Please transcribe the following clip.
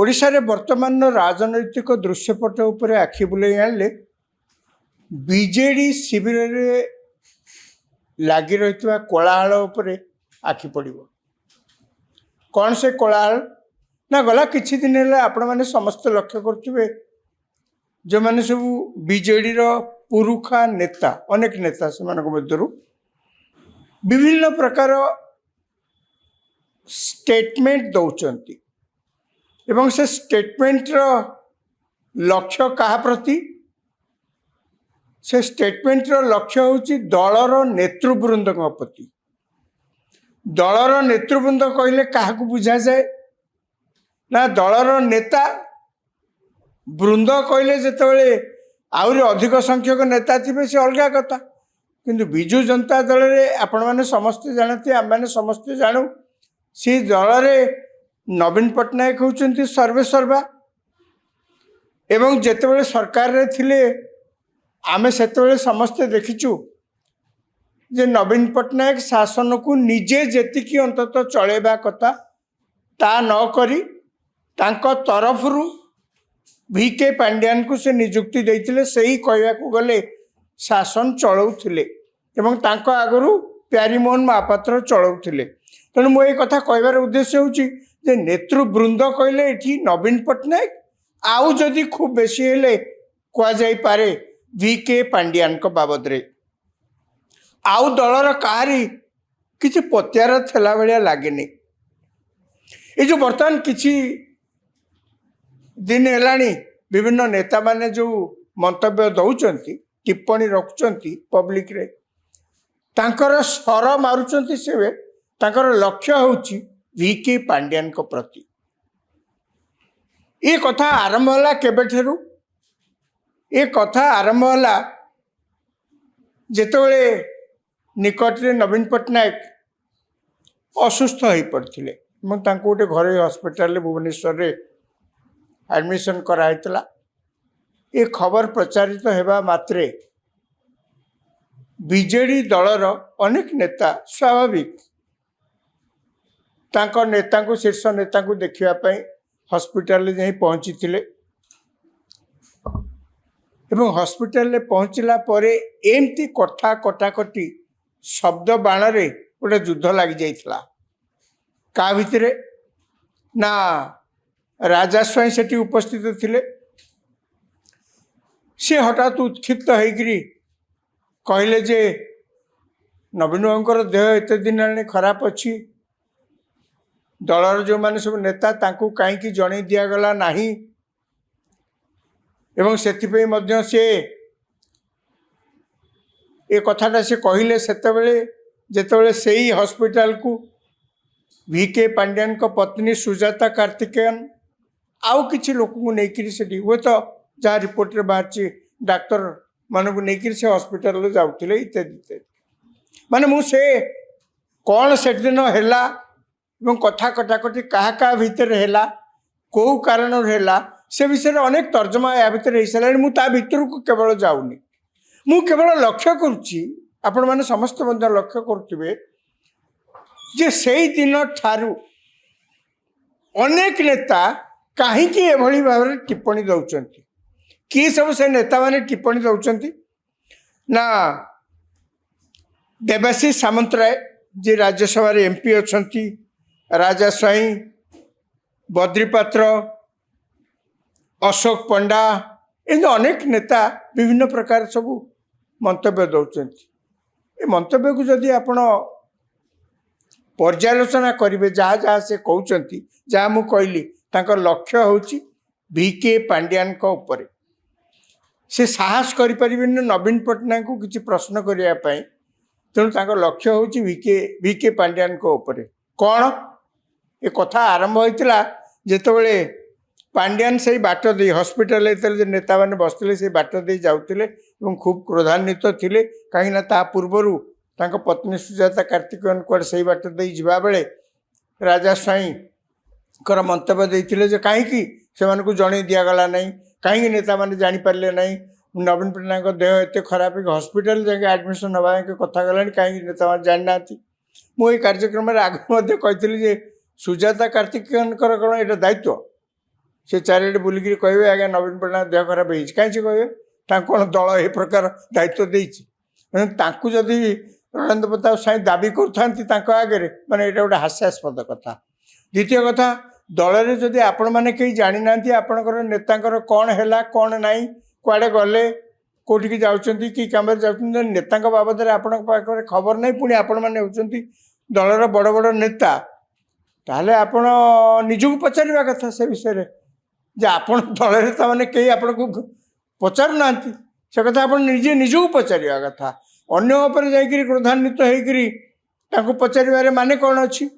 ओडिशा रे वर्तमान राजनैतिक दृश्यपट उपरे आखि बुले आनले बीजेडी शिविर रे लागी रहितबा कोलाहल उपरे आखि पड़िबो। कौन से कोलाहल ना गला किछि दिन हेला आपण माने समस्त लक्ष्य करथिबे जो माने सब बीजेडी रो पुरुखा नेता अनेक नेता से मानक मध्यरु विभिन्न प्रकार स्टेटमेंट दौचंती एवं से स्टेटमेंट रो लक्ष्य कहा प्रति से स्टेटमेंट रो लक्ष्य होची दलर नेतृवृंद प्रति। दलर नेतृवृंद कहले क्या बुझा जाए ना दलर नेता वृंद कहले जितेबाला आहरी अधिक संख्यक नेता थे से अलग कथा किंतु बिजु जनता दल में आपण मैंने समस्ते जानते आम मैंने समस्ते जानू से दल में नवीन पट्टनायक होउचंती सर्वेसर्वा एवं जितेबाला सरकार रे थिले आमे सेतेबाला समस्ते देखिचु जे नवीन पट्टनायक शासन को निजे जेतिकी अंतत चलेबा कथा ता न करी तांको तरफरु VK पांड्यान को से नियुक्ति देइथिले सही कहया को गले शासन चलाउथिले एवं तांको आगरु प्यारीमोहन महापात्र चलाउथिले। तेणु मो ये कथा कहबार उद्देश्य होची जे नेतृवृंद कहले एठी नवीन पट्टनायक आउ जदि खूब बेसी हेले कुआ जाई पारे VK पांड्यान को बाबद रे आउ दलर कहारी किछि पत्यार थेला भलिया लागेनी। ये जो बर्तमान किछि दिन हेलानी विभिन्न नेता माने जो मंतव्य दौचंती टिप्पणी रखुचंती पब्लिक रे तांकर स्वर मारुचंती से तांकर लक्ष्य होची VK पांड्यान को प्रति। ये कथा आरंभ होला केबेठेरु ये कथा आरंभ होला जेतेबेले निकट रे नवीन पट्टनायक असुस्थ हो पड़ते गोटे घरोई हस्पिटाल भुवनेश्वर रे एडमिशन कराइतला। ये खबर प्रचारित हेबा मात्रे बीजेडी दलर अनेक नेता स्वाभाविक तांको नेता को शीर्ष नेता को देखिया पई हस्पिटाल जाई पहुंची थिले एवं हस्पिटाल पहुंचला परे एमती कथा कटाकटी शब्द बाण रे गोटे युद्ध लग जाइथिला। का भितरे ना राजा स्वयं सेठी उपस्थित थिले से हठात उत्क्षिप्त होइकरी कहले जे नवीन बाबूंकर देह एते दिन हेलानी खराब अच्छी दलर जो माने सब नेता तांकू काईकी जणै दिया गला नाही एवं सेथिपई मध्य से ए कथाटा से कहले सेतेबेले जेतेबेले सेही हॉस्पिटल को VK पांड्यान को पत्नी सुजाता कार्तिकेयन आउ किछि लोक को नेकरी सेठी हुए तो जहाँ रिपोर्ट रे बाहर डाक्टर मान को नेकरी से हॉस्पिटल जाउथिले इत्यादि इत्यादि माने मु से कौन से दिन हेला एवं कथा कटाकटी क्या भितर हेला कौ कारण हेला से विषय अनेक तर्जमा या भितर हो सारे मुझे भितर को केवल जाऊनी मु केवल लक्ष्य करुच्ची आपण मैंने समस्त लक्ष्य करुवे जे से दिन ठारू अनेक नेता कहीं एभली भाव में टिप्पणी दौरान किए सब से नेता माने टिप्पणी दौरान ना देवाशीष सामंतराय जी राज्यसभा MP अच्छा राजा स्वाई बद्रीपात्र अशोक पंडा एम अनेक नेता विभिन्न प्रकार सब मंतव्य दौरान ये मंतव्य को जदि आपण पर्यालोचना करेंगे जहाँ जहाँ से कहते जहाँ मु कहली तांकर लक्ष्य होची VK पांड्यान को ऊपर से साहस करें नवीन पट्टनायक को किसी प्रश्न करने तेणु तांकर लक्ष्य होची VK पांड्यान को ऊपर कौन ये कथा आरंभ होता जितेबाला पांड्यान से बाट दे हस्पिटाल नेता मैंने बसते से बाट दे जाते खूब क्रोधान्वित थे कहीं पूर्वर तांको पत्नी सुजाता कार्तिकेयन कुआडे से बाट दे जावा बेले राजा स्वाई कर मंतव्य देते जे कहीं से जन दिगला ना कहीं नेता मैंने जापारे ना नवीन पट्टनायक देह एत खराब हस्पिटाल जाके एडमिशन हवा कथा गला कहीं नेता जानी ना मुझे कार्यक्रम आगे कही सुजाता कार्तिकेयन कौन यहाँ दायित्व से चारिड़े बुलिकी कहे आज्ञा नवीन पट्टनायक देह खराब होती कहीं से कहे कौन दल ए प्रकार दायित्व देती जदि रणेन्द्र प्रताप साई दाबी करूँ आगे माने ये गोटे हास्यास्पद कथा। द्वितीय कथा दल में जदि आपण मैंने कहीं जानी ना आपणकर नेता कौन है कौन ना कुआड़े गले कौटिकी जाऊँच कि कम जाऊँ नेता बाबद आप खबर नहीं पुणी आपण मैंने होती दलर बड़ बड़ नेता ताहले आपण निजक पचार कथा से विषय जे आपण दल मैंने कहीं आपण को पचारू ना से कथा आप निजे निजक पचार कथा अन्य जाकि क्रोधान्वित होकर पचारे माने कौन अच्छी